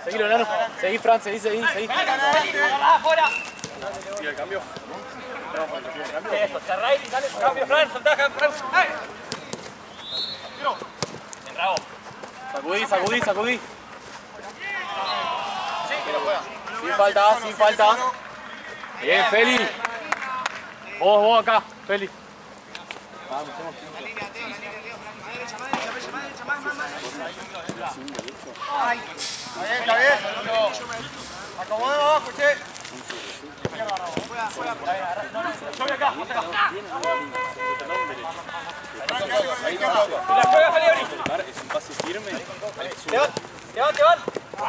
Seguilo, Nano. Seguí, Fran, seguí. ¡Afuera! ¿Y el cambio? Eso, cerráis y sale. Cambio, Fran, soltá, Fran. ¡Ay! Bravo. Sacudí. Sí, pero juega. Sin falta. Bien, Feli. Vos acá, Feli. Vamos, Está bien. Acomodemos abajo, che. Yo voy acá, vos acá. La juega Felipe. Es un pase firme. Levante, van.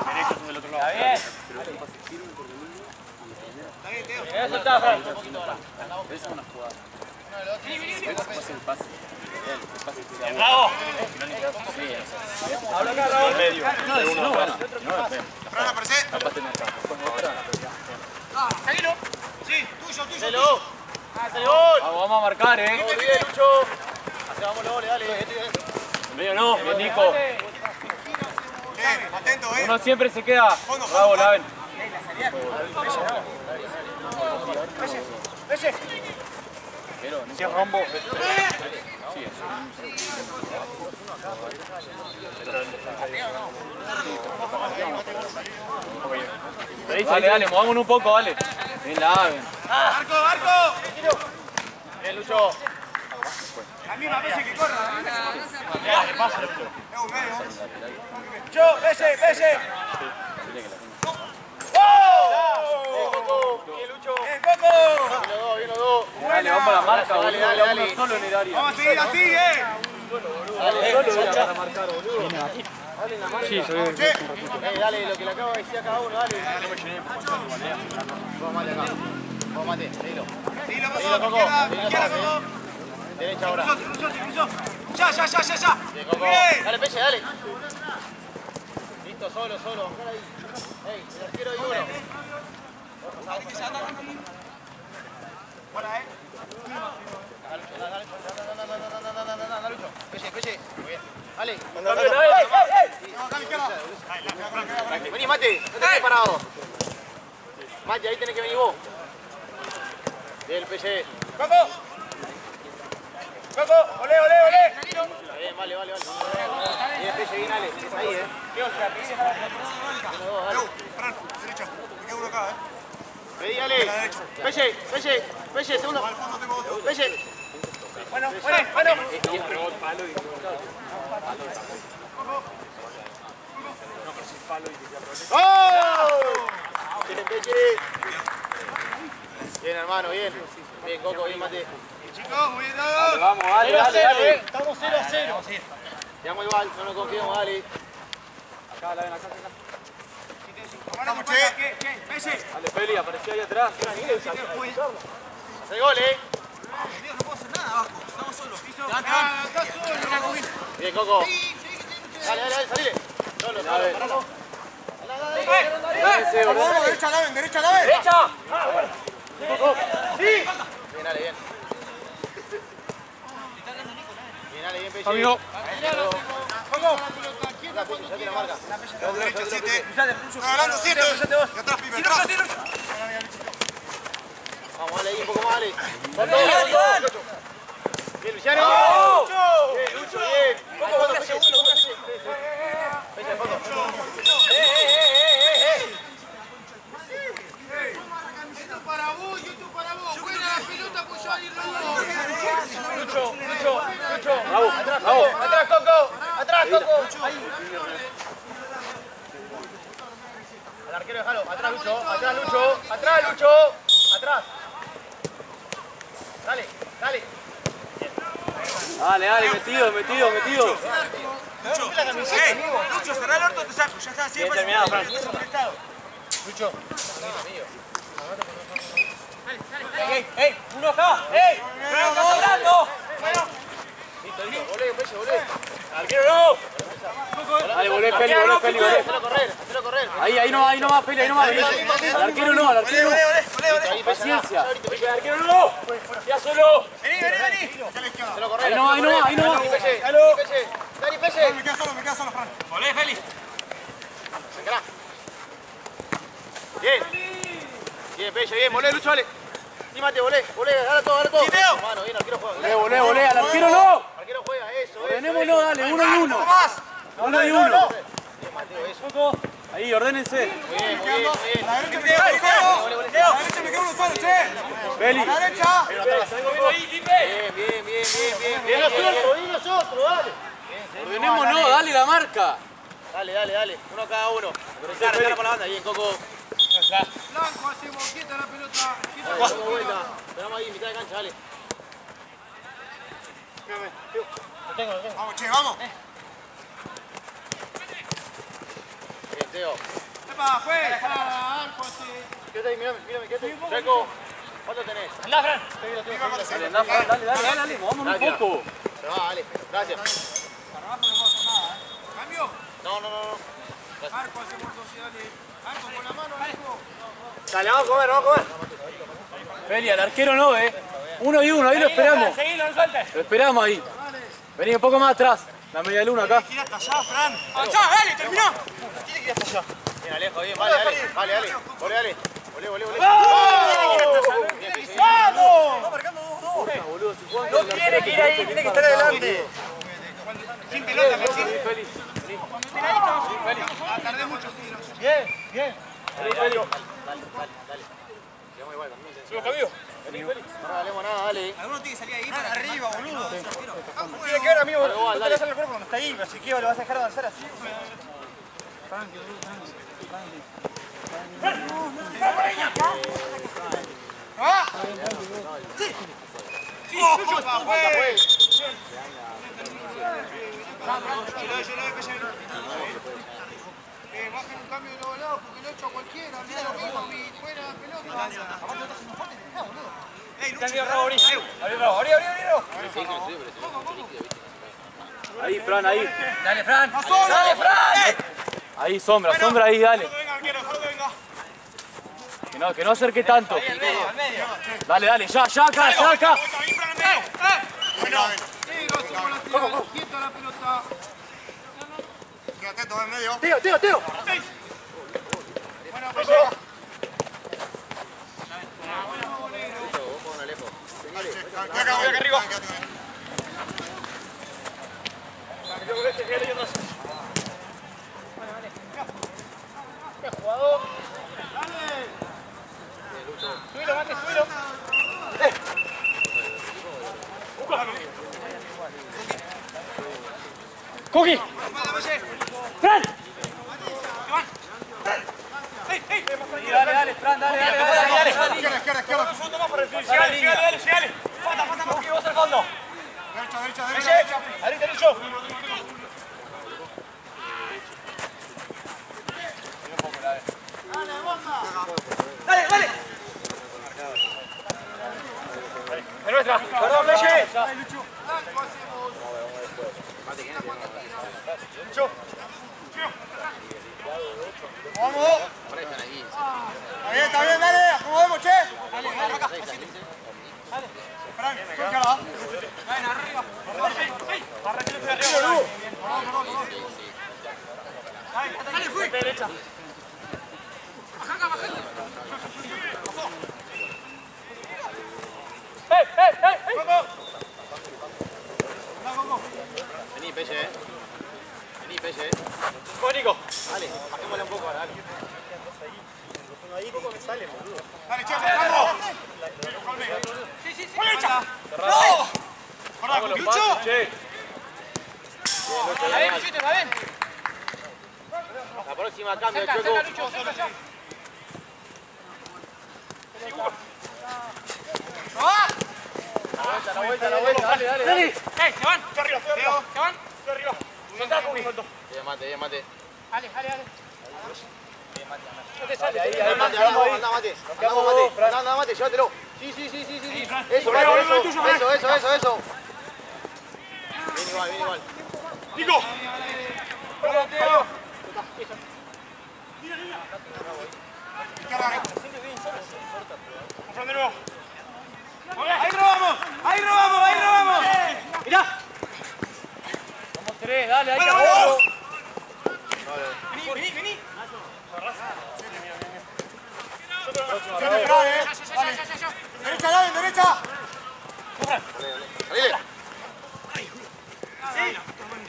Derecho son del otro lado. Está bien. Pero es un pase firme por el medio. Eso está, Fran. Esa es una jugada. Es el pase. Bravo. Sí, Habla acá, Raúl. medio. No, bueno. Fran, aparece. Capaz tener acá. Seguilo. Sí, tuyo. Vamos a marcar, Bien, Lucho. Vamos, dale. Medio no, bien Nico. Bien, atento, Uno siempre se queda. Bravo, Laven. Pero, si es rombo. Dale, movámonos un poco, dale. Bien, Laven. ¡Arco! Bien, Lucho. A mí me parece que corra. Pese. Bien, Lucho. ¡Bien, Coco! Bien los dos. Dale, vamos a la marca, Dale. boludo. Solo en el área. Vamos a seguir así, Para marcar, boludo. Sí, soy Dale, lo que le acabo de decir a cada uno, dale. Vamos, Mate, seguilo. Seguilo, Coco. Izquierda, Coco. Derecha ahora. Cruzó. Ya. Bien, Coco. Bien. Dale, Peche, dale. Listo, solo. Ey, el arquero y uno. Fuera, Dale, Lucho. Peche. Muy bien. Dale. Vení, Mate. No te quedes parado. Mate, ahí tenés que venir vos. Bien, Peche. Coco, olé. Está bien, vale. Bien, Peche, bien, dale. Es ahí, Fran, derecha. Me queda uno acá, Pedí, dale. Peche, segundo. Peche. Bueno. ¡Oh! Bien, Peche. Bien, hermano, bien. Bien, Coco, bien, Mate. Chicos, muy bien todos. Vamos, dale. Estamos 0-0. Quedamos igual, no nos confiamos, dale. Acá, Laven, acá. Vamos, che. ¿Qué? Pese. Dale, Feli, apareció ahí atrás. Hace gol, No puedo hacer nada abajo. Estamos solos. Acá solo. Bien, Coco. Dale, salile. Solo. Paralo. Vamos, derecha Laven. ¡Derecha! ¡Sí! Bien, dale, bien. Bien, Peche. Amigo. Coco. Ya tiene la marca. Derecha, 7. Está ganando 7. Y atrás, Pipe, atrás. Vamos, dale ahí un poco más, dale. Con todo. Bien, Luciano. Bien, Lucho, bien. Coco, Peche. Peche, fondo. Para vos. Buena la pelota, pues yo ahí robó. Lucho. Bravo. Atrás, Coco. Ahí. Al arquero déjalo. Atrás, Lucho. Atrás. Dale. Dale, metido. Lucho, cerrá el orto, te saco. Ya está, así Bien terminado, Fran. Lucho. ¡Ey! ¡Uno acá! ¡Ey! ¡Pero ¡Estás hablando! Listo. Volé. ¡Arquero no! Dale, volé, Feli. Hacelo correr. Ahí no va, Feli, ahí no va. Al arquero no. Ahí, Paciencia. ¡Al arquero no! ¡Ya solo! Vení. Hacelo correr. Ahí no va. Dale, Peche. Me queda solo, Fran. Volé, Félix. Sacará. bien, volé, Lucho, vale. Sí, Mate, volé, dale todo, dale todo. Mano, bien, arquero juega. Volé, al arquero no. Arquero juega, eso. Ordenémoslo, dale, 1 y 1. 1 y 1. Bien, Mateo, eso. Ahí, ordénense. Muy bien. A la derecha me queda uno solo, che. Beli. A la derecha. Bien, nosotros, dale. Ordenémonos, dale la marca. Dale. Uno cada uno. Cara por la banda, bien, Coco. Blanco, hacemos quieta la pelota. Dale, vuelta. Esperamos ahí, mitad de cancha, dale. Vamos, che, vamos. Bien, Teo. Epa, juez. Arco así. Quédate ahí, mírame, quédate. Checo, ¿cuánto tenés? Andá, Fran. Dale, movámonos un poco. Se va, dale. Gracias. Para abajo no puedo hacer nada, ¿eh? ¿Cambio? No. Arco hacemos así, dale. Arco con la mano, arco. Dale, vamos a comer. Beli, al arquero no, 1 y 1, ahí lo esperamos. Seguilo, no sueltes. Lo esperamos ahí. Vení un poco más atrás. La media luna acá. Tira hasta allá, Fran. Allá, dale, terminó. Tiene que ir hasta allá. Bien, Alejo, bien, vale. Volé. ¡Vamos! Va marcando 2-2. No tiene que ir ahí, tiene que estar adelante. Sin pelota, Messi. Feliz. Tardé mucho. Bien. Dale. Llegamos igual, también. No regalemos nada, dale. Alguno tiene que salir ahí para arriba, boludo. Tiene que ver, amigo. Igual, No dale. le hacer el cuerpo cuando está ahí, pero si quiero lo vas a dejar avanzar así. Bajen un cambio de los lados porque lo he hecho a cualquiera. Mira lo mismo, mi buena pelota. Ahí, Fran, ahí. Dale, Fran. Ahí, sombra ahí, dale. Que no acerque tanto. Al medio. Dale, ya acá. Quieta la pelota. Quédate atento, en medio. Teo. Bueno, pues Voy acá arriba. Subilo, Mate, subilo. Coqui. Fran. Dale, Fran, dale. izquierda. Llegale. Falta, Coqui, vos al fondo. Derecha. Ahorita, Lucho. Dale. Es nuestra. Perdón, Leche. Vamos. Está bien, dale. Acomodemos, che. Dale, acá. Fran, tócala. Ven, arriba. Dale, fui. Derecha. Vení, Pelle, Vamos, Nico. Dale, bajémosle un poco ahora, dale. Dale, che, vamos. Sí. ¡No! ¡Lucho! Che. Va bien, Luchito, va bien. La próxima cambio, Cerca, Chueco. Lucho, cerca. La vuelta, dale. Se van. Estoy arriba. Se van. Estoy arriba. Soltá, Coqui. Bien, mate. Dale. No te sale ahí. Anda, Mate. Anda, Mate, llévatelo. Sí. Eso. Bien igual. Nico. De nuevo. Ahí robamos. Mirá. Somos 3, dale, hay que agarrarlo. Vení. Derecha, David, derecha. Salile.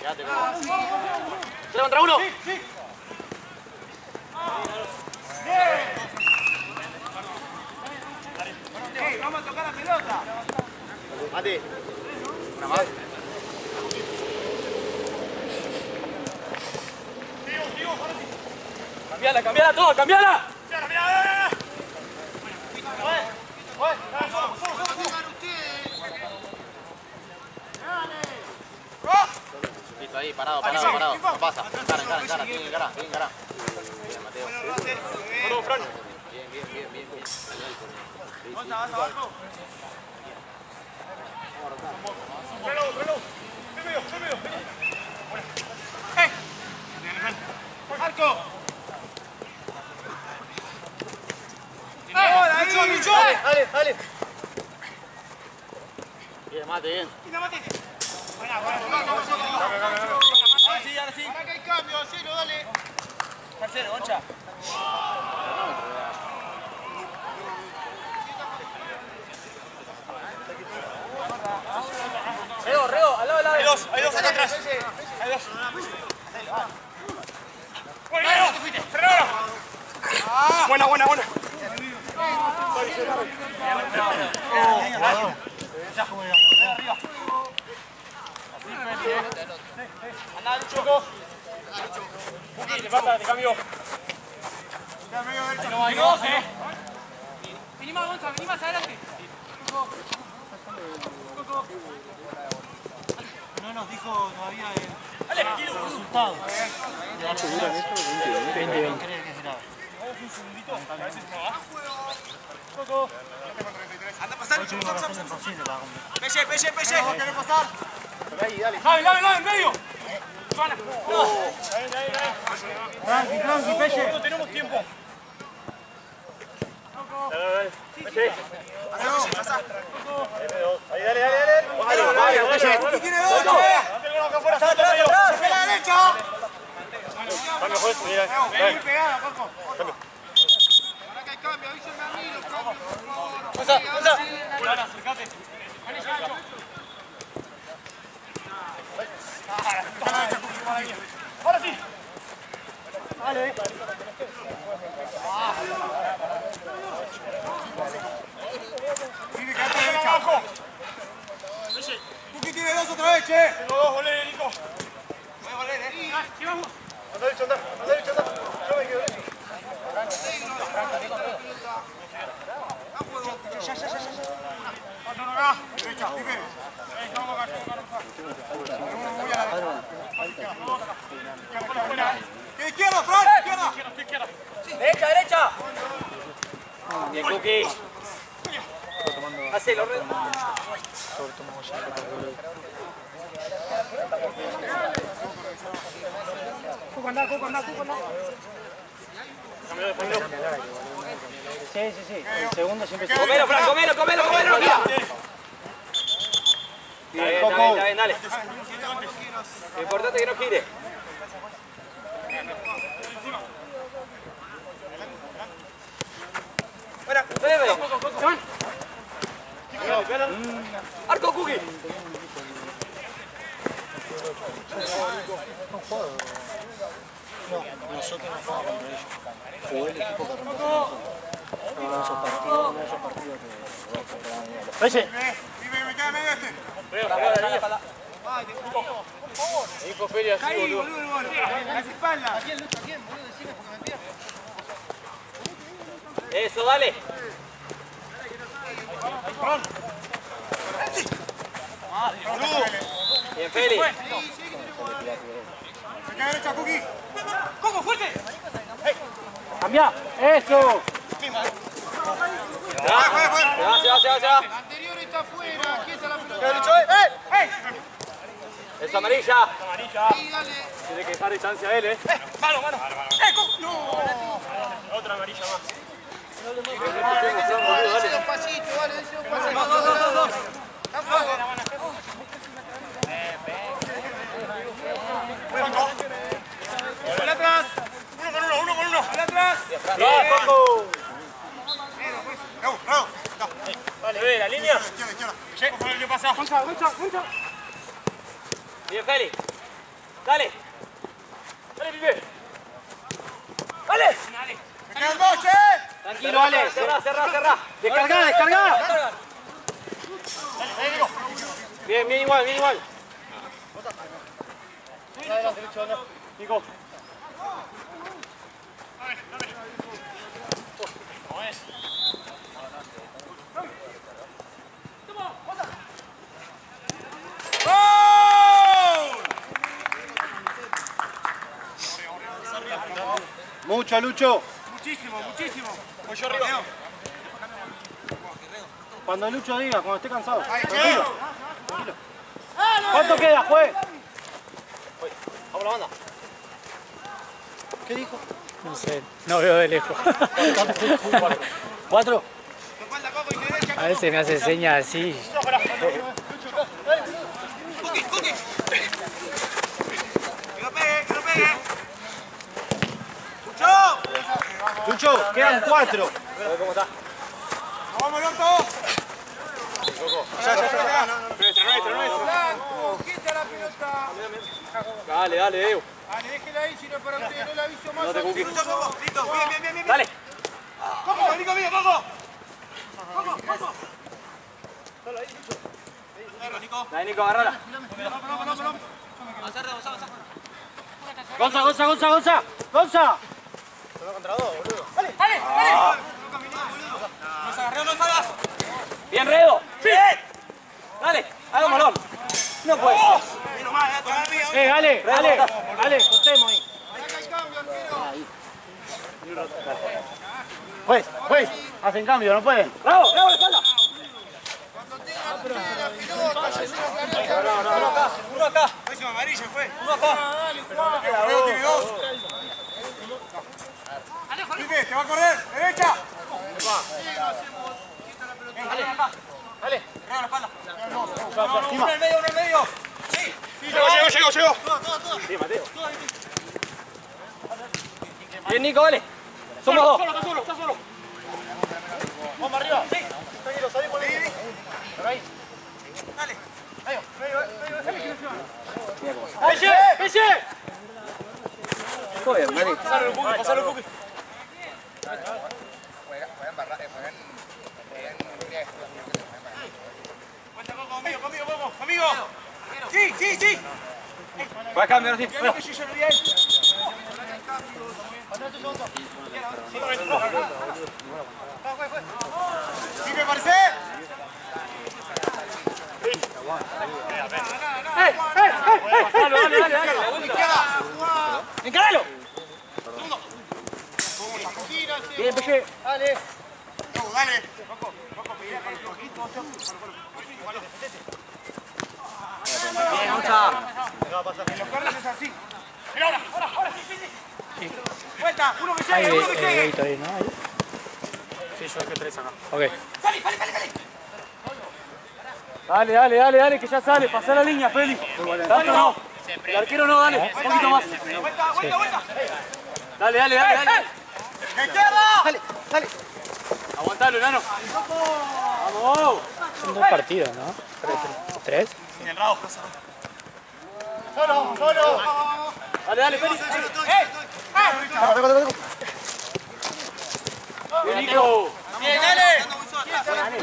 Quédate con... 3 contra 1. Vamos a tocar la pelota. Mati. Una más. Cambiala, cambiala todo, cambiala. Listo, ahí, parado. No pasa. Encara, tiene que encarar. Bien, Mateo. Bien. Vamos abajo. Marco. Dale. Bien, Mate, bien. Ahora sí. Acá hay cambio, Cero, dale. Marcelo, Goncha. Rego, al lado. Hay dos acá atrás. Hay dos. Buena. Andá, Lucho. Te pasa, te cambio. Hay dos, Vení más, Gonza, vení más adelante. No nos dijo todavía el resultado. Anda a pasar. Pelle. ¿Querés pasar? Ahí, dale. Dale, en medio. Tranqui, Pelle. No tenemos tiempo. Ahí, dale. Vale, Pelle. Tiene dos, ¡a la derecha! Vení pegada, Paco. Ahora que hay cambio, avísenme a mí los cambios, por favor. Acercate. Ahora sí. Dale. Abajo. Puki tiene dos otra vez, che. Tengo dos, volé, Nico. Sí, vamos. Anda derecho, anda. Yo me quedo derecho. Derecha, Pipe. Izquierda, Fran, izquierda. Derecha. Bien, Cookie. Hacelo, Red. Cuco, anda. Sí. El segundo siempre se... Comelo, Fran, comelo, mira. Está bien, dale. Lo importante es que no gire. Fuera, Arco, Cookie. No, nosotros no jugamos contra ellos. Jugó el equipo que remontó. Uno de esos partidos que... Pelle. Me queda medio este. Nico Feria, así, Ahí, boludo. boludo. Las espaldas. ¿A quién, boludo? Decime porque me pierdo. Eso, dale. Bien, Feli. Me queda derecha, Cookie. ¡Coco, fuerte! Cambia. Eso. Se va. El anterior está afuera. Aquí está la pelota. Es amarilla. Sí, dale. Tiene que dejar distancia a él, Mano. Otra amarilla más. Dale dos pasitos, dale dos pasitos. Dos. Está fuego. Al atrás. Uno con uno. Al atrás. Bien, Coco. Ve, la línea. ¿Qué pasa? Gonza. Bien, Feli. Dale. Dale, pibe. Dale. ¡Me quedan dos, Tranquilo, Ale. Cerrá. Descargá. Bien, igual. Adelante, Lucho, anda. Nico. Mucho, Lucho. Muchísimo. Voy yo arriba. Cuando Lucho diga, cuando esté cansado. Tranquilo. ¿Cuánto queda, juez? Vamos la banda. ¿Qué dijo? No sé, no veo de lejos. 4. A veces me hace señas así. Que no pegue. Lucho, quedan 4. ¿Cómo está? ¡Vamos, loco! Nuestro. ¡Quita la pelota! Dale, Evo. Dale, déjela ahí, si no para usted, no le aviso más. No te cuques. Listo, bien. Dale. ¡Coco, Nico, bien, Coco! Dale, Nico, agarrala. Gonza. Bien, Redo. Bien. Dale, hago malón. No puede ser. Dale, contemos ahí. Juez, hacen cambio, no pueden. Bravo, la espalda. Uno acá. Próximo amarillo, fue. Uno acá. Tiene dos. Pipe, te va a correr. Derecha. Dale. Arriba la espalda. Uno en el medio. Sí. Llegó. Bien, Mateo. Bien, Nico, dale. Somos dos. Está solo. Vamos arriba. Sí. Tranquilo, salí por ahí. Dale. ¡Pelle! Joder, Mari. Pasalo un poco. Cuenta conmigo. Sí. Va a cambiar así. Yo lo vi a él. Pipe, parece. Dale. ¡Encáralo! Bien, Pelle. Dale. Bien, Gonza. Los corners es así. Mira ahora. Vuelta, uno que Hay llegue, uno que llegue. veito ahí, ¿no? Ahí. Sí, yo dejé 3 acá. Ok. Salí. Dale, que ya sale. Pasá la línea, Feli. Tanto no. El arquero no, dale. Un poquito más. Vuelta. Dale. ¡Izquierda! Dale. Aguantalo, enano. Vamos. Son 2 partidos, ¿no? 3. Sin el rabo. Solo. Dale, Feli. Bien, Nico. Bien, dale.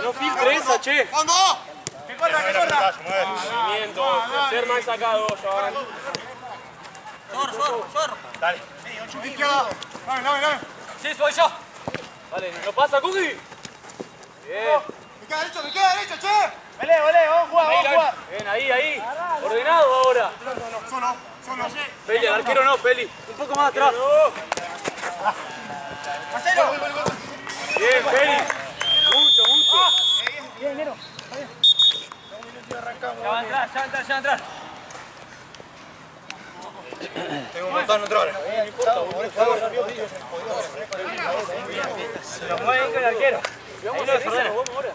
No filtre esa, che. ¡Fondo! ¡Que corra! Movimiento. Ser más sacado, chaval. Zorro. Dale. Izquierda. Dame. Sí, soy yo. Dale, ¿no pasa, Cookie? Bien. Me queda derecho, che. Vale, vamos a jugar. Bien, ahí. Ordenado ahora. Solo. Peli, el arquero no, Peli. Un poco más atrás. ¡Acero! Bien, Peli. Mucho. Ya va a entrar. Tengo un montón otro ahora. Se lo mueven con el arquero. Ahí lo desordenamos, vamos ahora.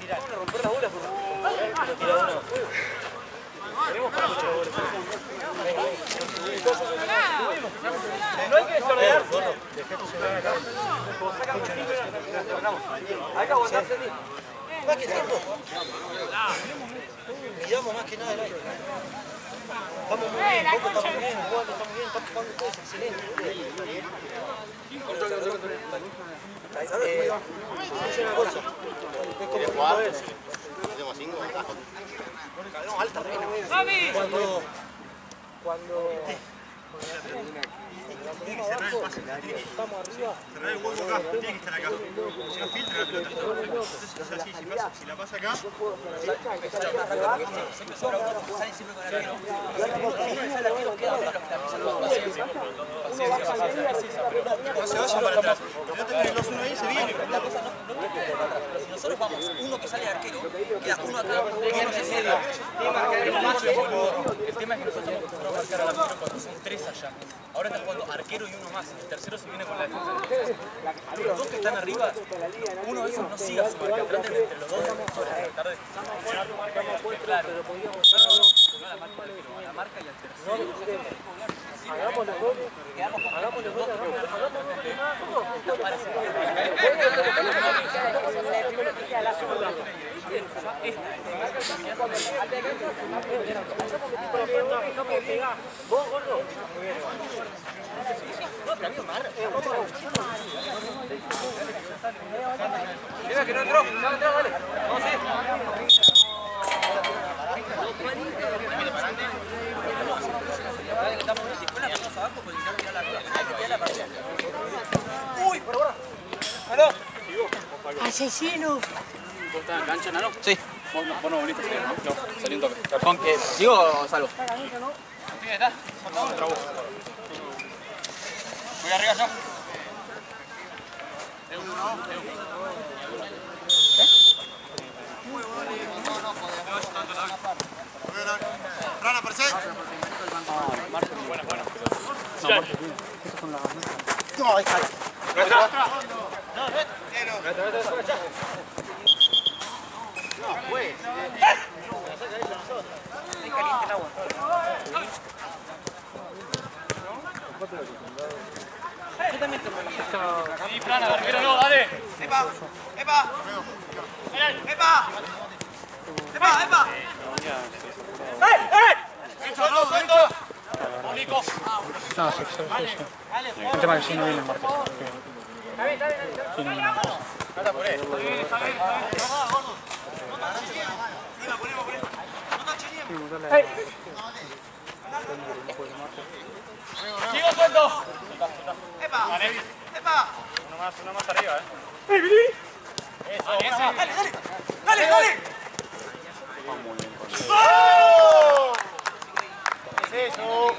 Vamos a romper las bolas, por favor. Tenemos para muchos goles. No hay que desordenarse. Hay que aguantarse, tío. Más que tiempo. Miramos más que nada el aire. Estamos muy bien, Boca está muy bien, Juan está muy bien, estamos jugando todos excelentes. Escuchen una cosa. ¿Quieres jugar? Hacemos 5. Alta reina. Cuando estamos arriba. Cerrar el hueco acá, tiene que estar acá. Si no filtra la pelota. Entonces es así, si la pasa acá. No se vayan para atrás. Si no tenés el 2-1 ahí, se viene. Si nosotros vamos uno que sale de arquero, queda uno acá, uno en el medio. El tema es que nosotros estamos acostumbrados a marcar al arquero cuando son 3 allá. Ahora están jugando arquero y uno más. El tercero se viene con la defensa. Los dos que están arriba, uno de esos no siga su marca. Traten entre los dos de tratar de... Claro, pero podíamos... No a la marca, pero a la marca y al tercero. Hagamos los dos. Hagamos los dos. Vos, gordo. Mira que no entró, dale. Vamos a ir. Uy, por ahora. ¡Aló! ¡Asesino! ¿Vos estás en cancha, Nano? Sí. Vos no volviste a salir, ¿no? No, salí un toque. ¿Con qué? ¿Sigo o salgo? Sí, está. Voy arriba yo. Rana, aparece. No, ahí está. No, pues. Caliente el agua. Yo también te Sí, plana, arquero no, dale. ¡Epa! ¡Epa! ¡Epa! ¡Epa! ¡Epa! ¡Derecho, no! ¡Derecho! Nico. No, sí. El tema es que si no viene el martes. Sí, no viene el martes. Sigo suelto. ¡Epa! ¡Epa! Uno más arriba, Eso, ¡Dale, dale! ¡Oh! ¿Qué es eso?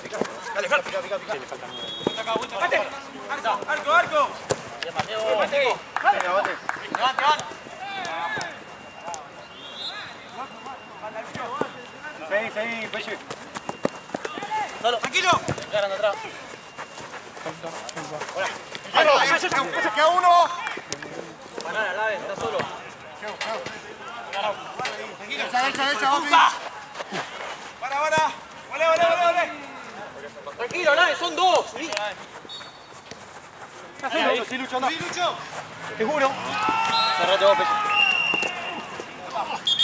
Pica. Dale, Fer. ¡Arco, arco! Bien, Mateo. Venga, bate. Seguí, pues. Solo. ¡Tranquilo! Encarando atrás. ¡Queda uno! Banana, Lave, está solo. Derecha, Opi. Para. Vale. Tranquilo, Lave, son dos. Sí, Lucho, anda. Sí, Lucho. Te juro. Cerrate vos, Peche.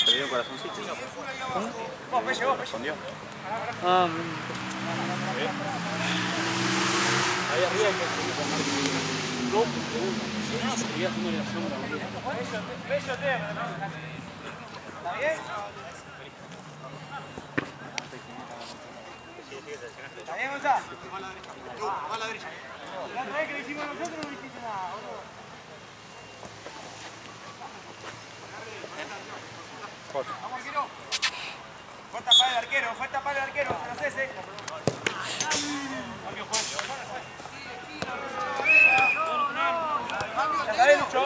Te dio un corazoncito. Vos, Peche. Escondió. Ah, Ahí arriba hay que seguir con Marcos. si no, seguía haciendo la sombra, boludo. Bello tema, ¿no? ¿Está bien? ¿Está bien, Gonzalo? Va a la derecha. La otra vez que lo hicimos nosotros no hiciste nada, boludo. Vamos, arquero. Falta para el arquero, no sé ese. Cambio, juez. Ya sabés, Lucho.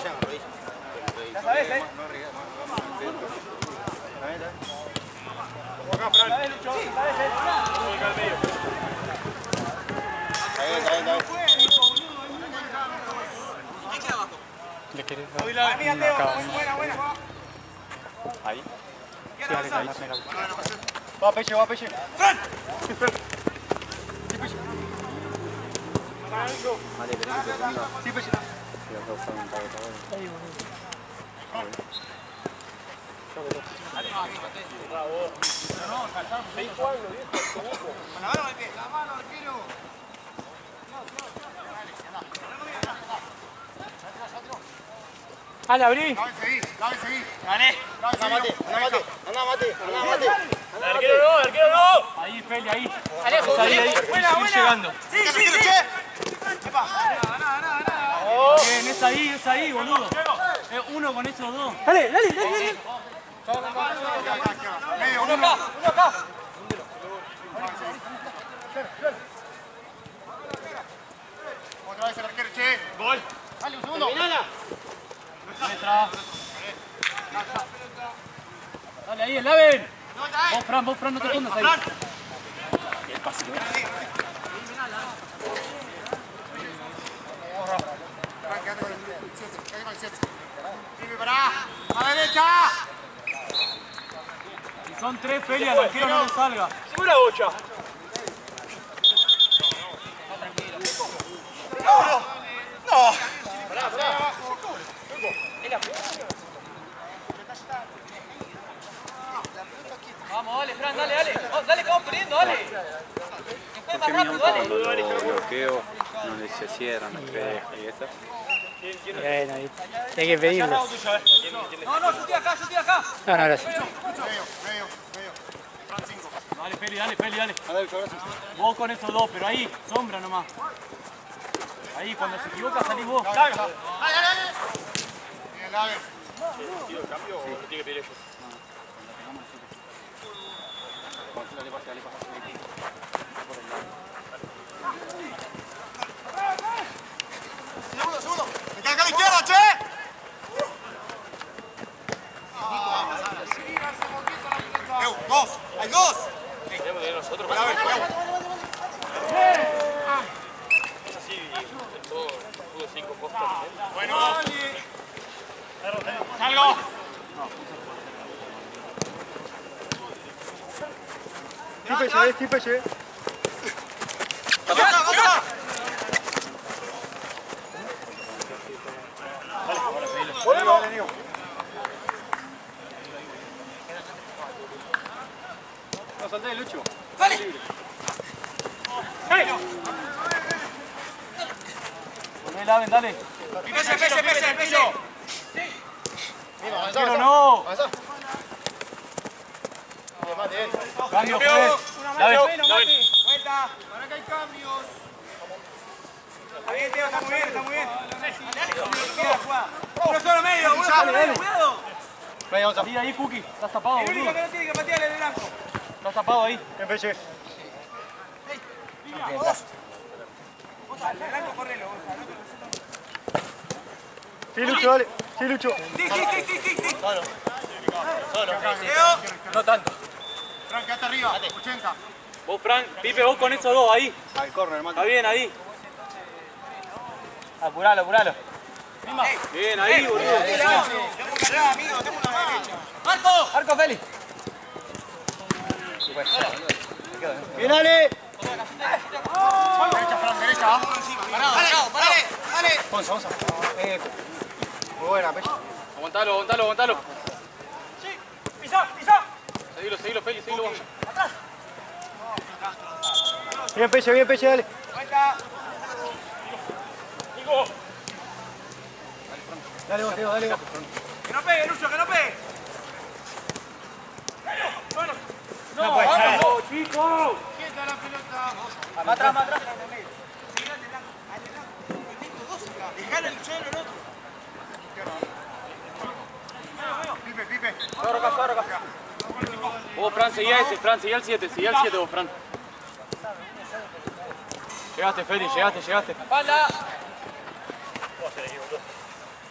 Ya sabés, ¿eh? Ya sabés, Lucho. Ya sabés, ¿eh? Está bien. ¿Le querés A mí, Mateo. acá? Buena. Ahí. Sí, dale, dale, dale. Va, Peche, va, Peche. ¡Fran! Sí, Peche. Sí, Peche. La mano, arquero. ¡Dale, abrí! Cabe seguir. Gané. Anda, Mate. Anda, Mate. Arquero no, arquero no. Ahí, Feli, ahí. Alejo, Ahí. buena, Estoy llegando. Sí, sí, sí. Bien, es ahí, boludo. Uno con esos dos. Dale. Medio, Uno acá. Otra vez el arquero, che. Gol. Dale, un segundo. Dale ahí, el Laven. Vos, Fran, no te escondas ahí. Quédate con el 7. Quédate con el 7. Pibe, pará. A la derecha. Si son tres, Feli, al arquero no le salga. Sube la bocha. Vamos, dale, Fran, dale. Dale, que vamos perdiendo, dale. Después más rápido, dale. Cuando bloqueo, donde se cierran las redes y eso. Bien, ahí. Hay que pedirlo. No, yo estoy acá. No, gracias. Medio. Fran 5. Dale, Feli. Vos con esos dos, pero ahí, sombra nomás. Ahí, cuando se equivoca, salís vos. Dale. Bien, Lave. Segundo. Me queda acá a la izquierda, che. Dos. Hay dos. Bueno. Salgo. Sí, Peche. ¡Pasa! Dale, Nico. No, salté, Lucho. ¡Dale! Poné, Laven, dale. Pese, piso. Arquero no. Avanzá. Bien, Mate, bien. Cambio, Feli. Laven. Vuelta. Para que hay cambios. Está bien, Teo, está muy bien. Uno solo medio, cuidado. Medio, avanza. Ahí, Cookie. Estás tapado, El único boludo. que no tiene que patear es el blanco. Estás tapado ahí. Bien, Peche. El blanco, correlo. Sí, Lucho, dale. Sí, Lucho. Sí. Solo. Teo. No tanto. Fran, quédate arriba. 80. Vos, Fran, Pipe, vos con esos dos ahí. Al córner, Mate. Está bien, ahí. Apuralo. Bien, ahí, boludo. Tenemos una carrera, amigo. Tenemos una derecha. Arco, Feli. Bien, dale. Derecha, Fran, derecha. Dale. Avanza. Muy buena, Peche. Aguantalo. Pisa. Seguilo, Feli, seguilo vos. Bien, Peche, dale. Vuelta. Dale vos, Teo, dale vos. Que no pegue, Lucho, que no pegue. ¡No, chicos! Quieta la pelota. Más atrás. Dejale el suelo el otro. Pipe. Corro acá. Vos, Fran, seguí al 7, vos, Fran. Llegaste, Feli, llegaste. Espalda.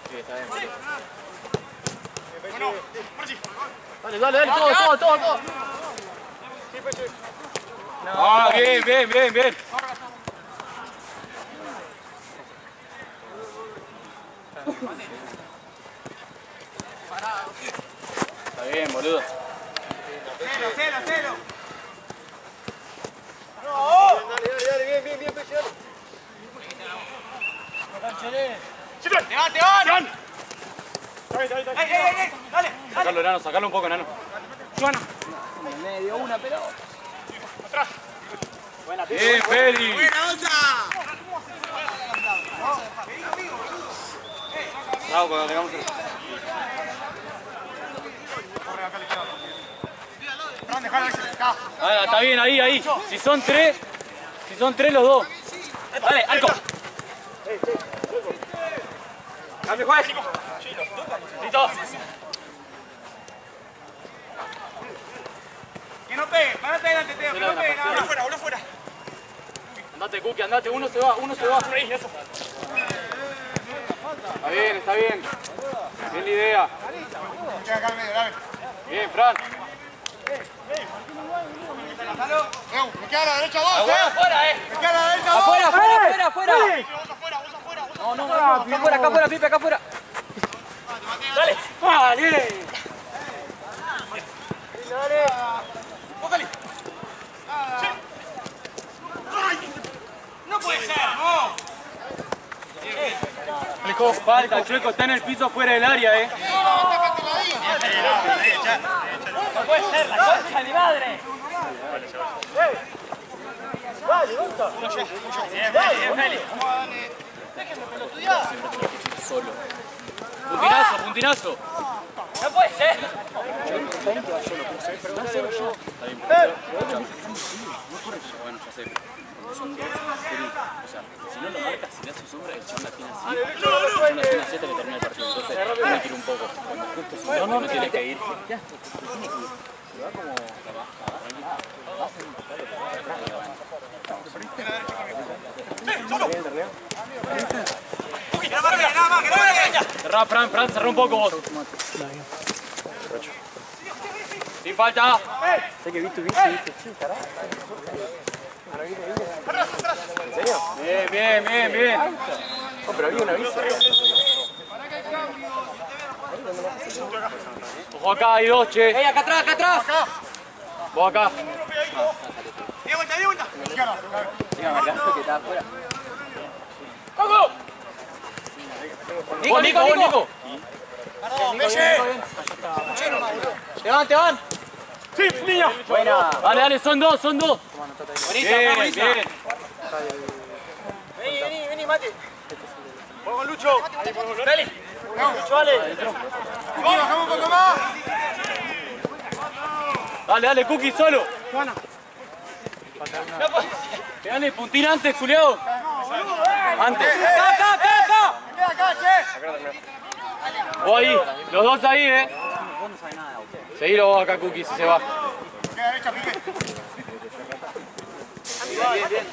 Sí, está bien. Bueno, Marci. Dale, todo. Ah, bien. Está bien, boludo. Celo. Dale, bien, Peche, dale. ¡Levante, Iván! ¡Dale! Sacalo, Enano, sacalo un poco, Enano. Joana. Me dio una pelota. Atrás. Bien, Feli. ¡Buena, Onza! Bravo, cuando tengamos el... Fran, dejalo ese. Acá. Ah, está bien, ahí. Si son tres los dos. Dale, arco. Cambio, juez. Listo. Que no pegue, parate adelante, Teo, que no pegue nada. Uno fuera. Andate, Cookie, andate. Uno se va. Está bien. Bien la idea. Queda acá al medio, dale. Bien, Fran. Me queda a la derecha vos, Afuera, Me queda a la derecha vos. Afuera. Vos afuera. No, acá afuera, Pipe, acá afuera. Dale. No puede ser, no. Falta, el Chueco está en el piso fuera del área, No puede ser, la concha de mi madre. Puntinazo. No puede ser. Bueno, ya sé. Son dos. O sea, si no lo marcas, si le hace sombra, el chabón la tiene así. El chabón la tiene así hasta que termina el partido. Entonces, tiene que ir un poco. Cuando justo si no tiene que ir. Va como Cerrá, Fran, cerrá un poco vos. Sin falta. Sé que viste, carajo. Bien. No, pero había una vista. Ojo acá, hay dos, che. ¡Ey, acá atrás! Vos acá. ¡Di vuelta! Dígame acá, que está afuera. Vos, Nico. Levante, van. Sí, niño. Buena. Dale, son dos. Bien. Vení, Mati. Vamos con Lucho. Dale. Lucho, dale. Bajamos un poco más. Dale, Cookie, solo. Dale, puntín antes, Julián. Antes. Acá. Queda acá, che. Vos ahí, los dos ahí, Seguilo vos acá, Cookie, si se va. Queda derecha, Pique. Bien.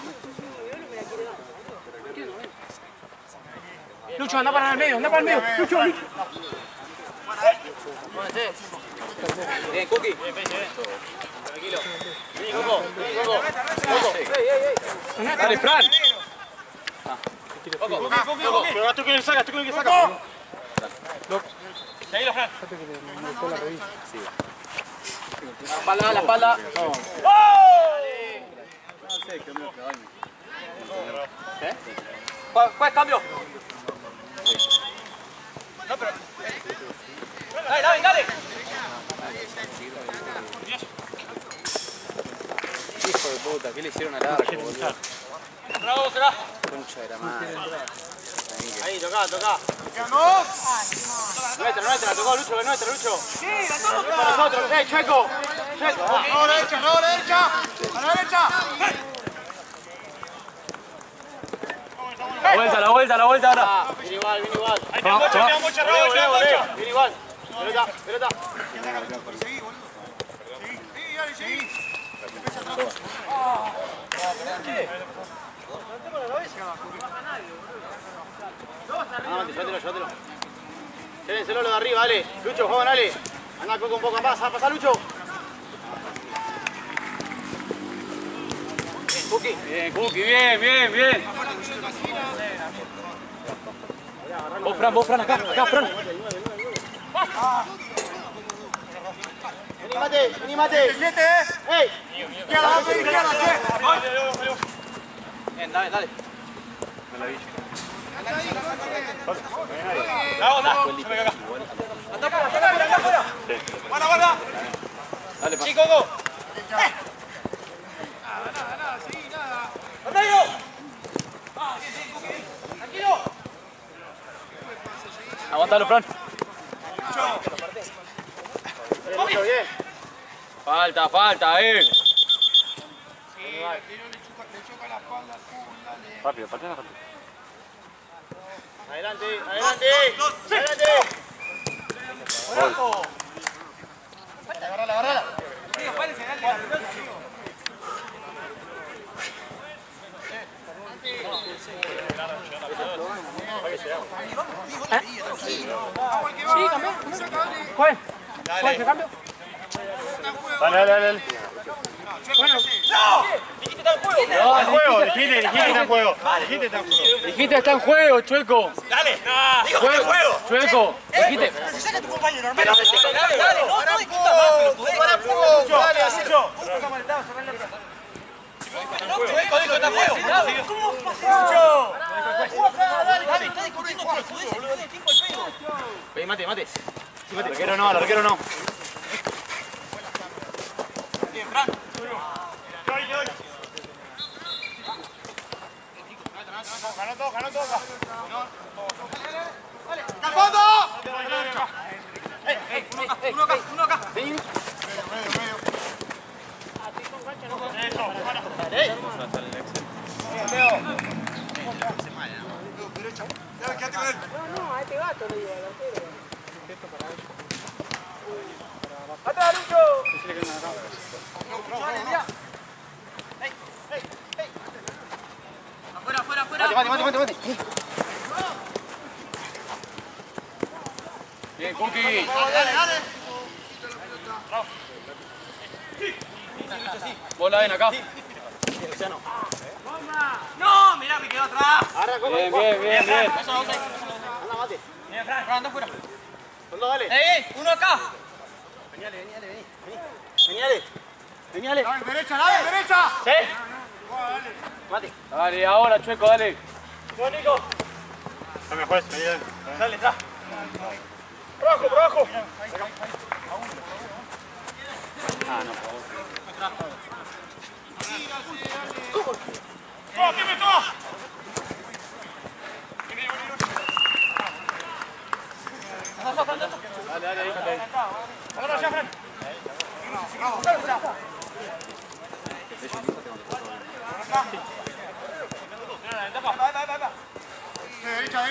Lucho, anda para el medio, Lucho. Bien, Cookie. Tranquilo. Vení, Coco. Dale, Fran. Coco. Pero tú que saca. Seguilo, Fran. La espalda. Pues cambio. Dale. Hijo de puta, ¿qué le hicieron al arco, boludo? Bravo, será. Concha de la madre. Ahí, tocá. Quedan dos. Nuestra, tocó Lucho, Lucho. Sí, la tomo. Para nosotros, Chueco. No, derecha. A la derecha. La vuelta ahora. Viene igual. Ahí queda mucha roba. Viene igual. Pelota. Seguí. Llévatelo. Llévenselo lo de arriba, dale. Lucho, joven, dale. Anda Coco un poco más. Pasá, Lucho. Bien, Cookie, bien. Vos, Fran, acá, Fran. Vení, Mate, vení, Mate. 7, ¡Ey! Izquierda, izquierda, che. Bien, dale, dale. La onda. Yo me acá. Anda afuera. Guarda. Dale, pa. Chico, go. Nada, sí, nada. ¡Andalo! ¡Tranquilo! Aguantalo, Fran. Bien. Falta, Rápido, patina rápido. Adelante. Agarrala. Sí, cambió. ¿Cuál? ¿Cuál se cambio? Dale. Está en juego, dijiste que está en juego. Dijiste está en juego, Chueco. Dale. Dijo que está en juego. Chueco, dijiste. Saca tu compañero, hermano. Dale, para poco. Dale, así yo. Chueco dijo que está en juego. ¿Cómo pasó? Dale, está discutiendo por su tiempo el pedo. Vení, Mate. Arquero no. Bien, Fran. Ganó todo. Dale, ¡al fondo! Uno acá. Quédate con él. No, a este gato le digo, al arquero. ¡Atrás, Lucho! Afuera. Mate. Bien, Cookie. Dale. Vos la ven acá. No, mirá, me quedó atrás. Bien. Anda, Mate. Bien, Fran, anda afuera. Soldado, dale. Uno acá. Veniale. Dale, derecha. ¿Sí? Mate. Dale, ahora, Chueco, dale. Nico. Dame, juez. Dale, está. Por abajo. ¡Tírame todo! Dale, déjate ahí. Agárralo ya, Fran. Derecha.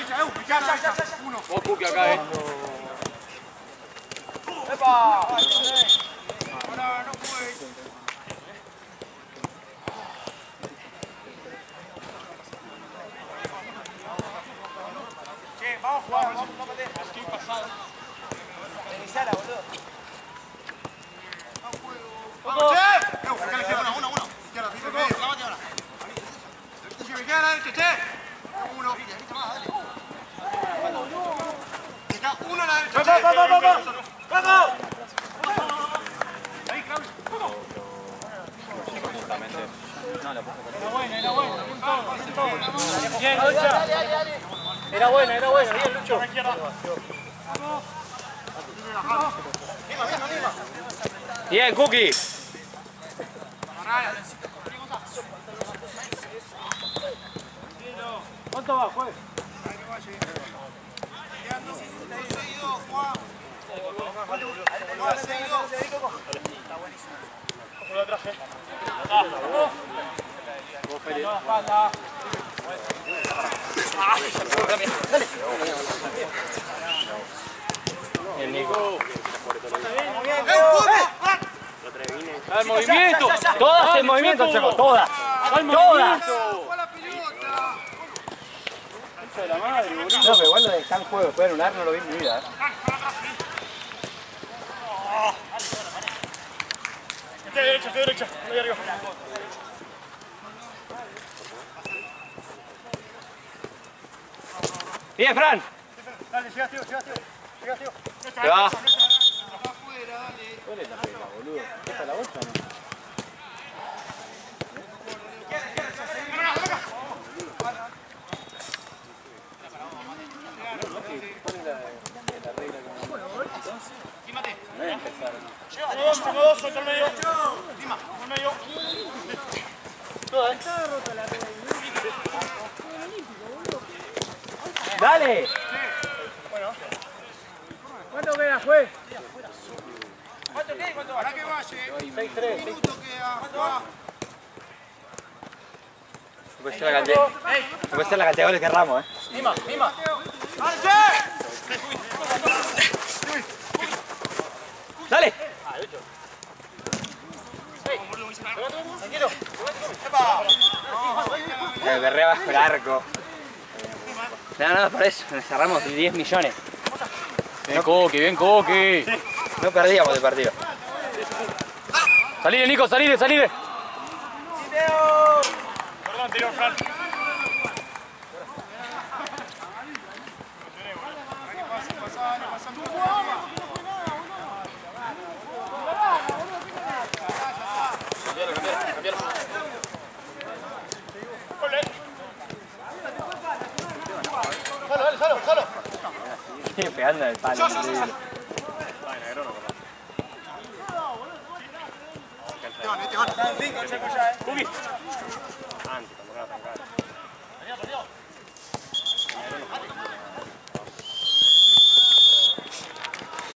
Ya. Uno. Vos, Cookie, acá, ¡Epa! Ahora no puede. Che, vamos a jugar, no me dejes. Estoy pasado. Revisala, boludo. ¡Vamos, che! Acá le queda uno. Izquierda, pico medio. Clavate ahora. Me queda la derecha, che. Uno. Acá, uno a la derecha. ¡Vamos! Ahí, Claudio. Era buena. Bien, Lucha. Era buena. Bien, Lucho. Bien, Cookie. ¿Cuánto va, juez? Bien, Nico. ¡Al movimiento! Todas en movimiento, Checo, todas. ¡Todas! De la madre, boludo. No, pero igual lo de está en juego, después de anular no lo vi en mi vida. Estoy derecha. Estoy arriba. Bien, Fran. Dale, llega, tío. Te va. ¿Cuál es la regla, boludo? ¿Esta es la 8 o no? Tengo dos, suelta al medio. Dima, al medio. ¡Dale! ¿Cuánto queda, juez? ¿Cuánto queda? ¿Cuánto va? Para que vaya. 6-3. Un minuto queda. Puede ser la cantidad de goles que erramos, Dima, Dima. ¡Dale! Tranquilo. Berrea bajo el arco. No, por eso, nos cerramos 10 millones. Bien, Coqui, bien, Coqui. No perdíamos el partido. Salile, Nico, salile, salile. Perdón, tiró Fran. Solo. Sigue pegando en el palo, increíble. Te van. Están 5, Checo ya, Coqui. Antes, cuando era tan caro.